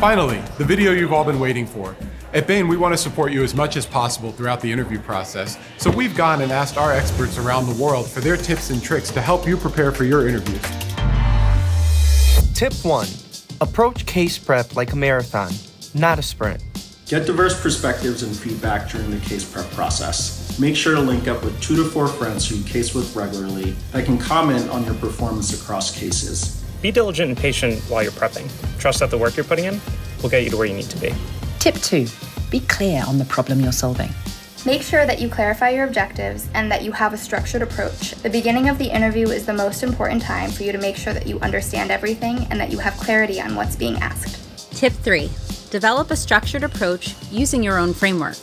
Finally, the video you've all been waiting for. At Bain, we want to support you as much as possible throughout the interview process, so we've gone and asked our experts around the world for their tips and tricks to help you prepare for your interviews. Tip 1. Approach case prep like a marathon, not a sprint. Get diverse perspectives and feedback during the case prep process. Make sure to link up with 2 to 4 friends who you case with regularly that can comment on your performance across cases. Be diligent and patient while you're prepping. Trust that the work you're putting in will get you to where you need to be. Tip 2. Be clear on the problem you're solving. Make sure that you clarify your objectives and that you have a structured approach. The beginning of the interview is the most important time for you to make sure that you understand everything and that you have clarity on what's being asked. Tip 3. Develop a structured approach using your own framework.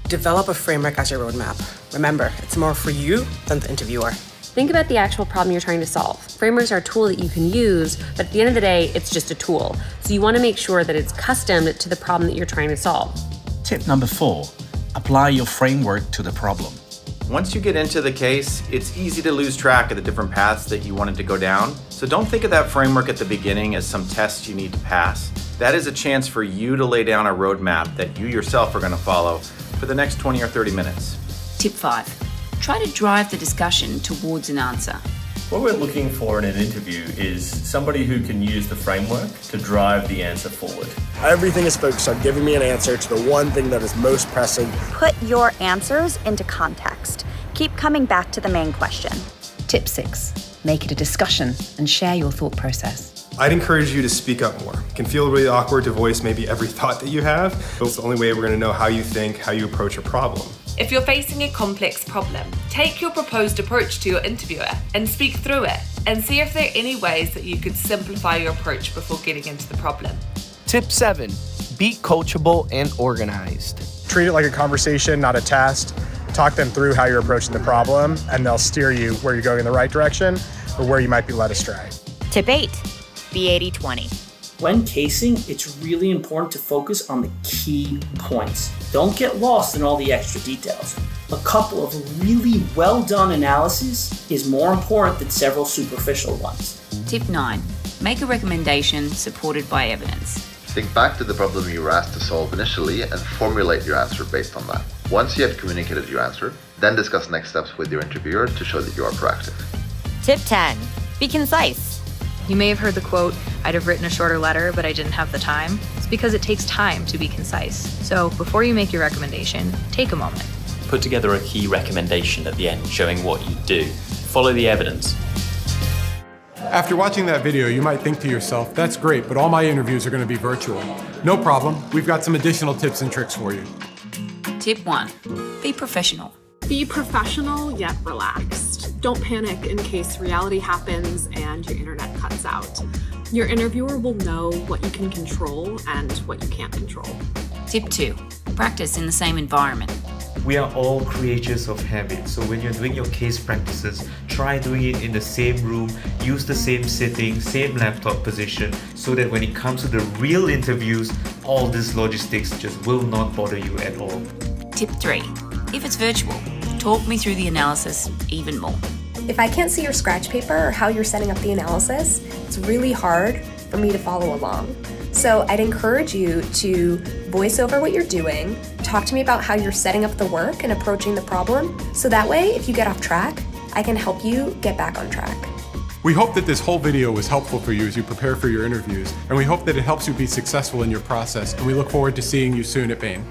Develop a framework as your roadmap. Remember, it's more for you than the interviewer. Think about the actual problem you're trying to solve. Frameworks are a tool that you can use, but at the end of the day, it's just a tool. So you want to make sure that it's custom to the problem that you're trying to solve. Tip number 4, apply your framework to the problem. Once you get into the case, it's easy to lose track of the different paths that you wanted to go down. So don't think of that framework at the beginning as some test you need to pass. That is a chance for you to lay down a roadmap that you yourself are going to follow for the next 20 or 30 minutes. Tip 5. Try to drive the discussion towards an answer. What we're looking for in an interview is somebody who can use the framework to drive the answer forward. Everything is focused on giving me an answer to the one thing that is most pressing. Put your answers into context. Keep coming back to the main question. Tip 6. Make it a discussion and share your thought process. I'd encourage you to speak up more. It can feel really awkward to voice maybe every thought that you have, but it's the only way we're going to know how you think, how you approach a problem. If you're facing a complex problem, take your proposed approach to your interviewer and speak through it and see if there are any ways that you could simplify your approach before getting into the problem. Tip 7. Be coachable and organized. Treat it like a conversation, not a test. Talk them through how you're approaching the problem, and they'll steer you where you're going in the right direction or where you might be led astray. Tip 8. Be 80-20. When casing, it's really important to focus on the key points. Don't get lost in all the extra details. A couple of really well-done analyses is more important than several superficial ones. Tip 9. Make a recommendation supported by evidence. Think back to the problem you were asked to solve initially and formulate your answer based on that. Once you have communicated your answer, then discuss next steps with your interviewer to show that you are proactive. Tip 10. Be concise. You may have heard the quote, "I'd have written a shorter letter, but I didn't have the time." It's because it takes time to be concise. So before you make your recommendation, take a moment. Put together a key recommendation at the end showing what you do. Follow the evidence. After watching that video, you might think to yourself, that's great, but all my interviews are going to be virtual. No problem, we've got some additional tips and tricks for you. Tip 1. Be professional. Be professional yet relaxed. Don't panic in case reality happens and your internet cuts out. Your interviewer will know what you can control and what you can't control. Tip 2. Practice in the same environment. We are all creatures of habit, so when you're doing your case practices, try doing it in the same room, use the same sitting, same laptop position, so that when it comes to the real interviews, all this logistics just will not bother you at all. Tip 3. If it's virtual, talk me through the analysis even more. If I can't see your scratch paper or how you're setting up the analysis, it's really hard for me to follow along. So I'd encourage you to voice over what you're doing, talk to me about how you're setting up the work and approaching the problem, so that way, if you get off track, I can help you get back on track. We hope that this whole video was helpful for you as you prepare for your interviews, and we hope that it helps you be successful in your process, and we look forward to seeing you soon at Bain.